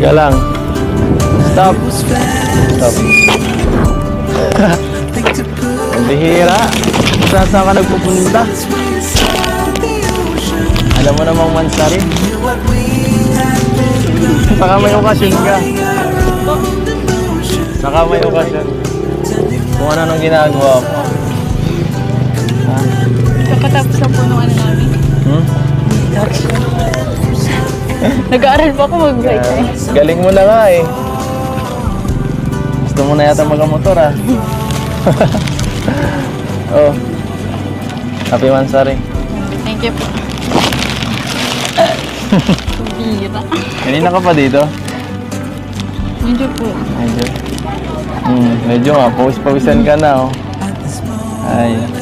Teka lang. Stop. Stop. Ang bihira. Saan ka nagpupunta? Alam mo namang Mansari. Baka may okasyon ka. Baka may okasyon. Kung ano nang ginagawa mo. Ha? Kakatapos lang po nung ano namin. Nag-aaral pa ako mag-bike eh. Galing mo na nga eh. Gusto mo na yata mag-motor ah. Oh. Happy Mansari. Thank you po. Bira. Kanina ka pa dito? Medyo po. Medyo. Medyo nga, pawis-pawisan ka na oh. Ay.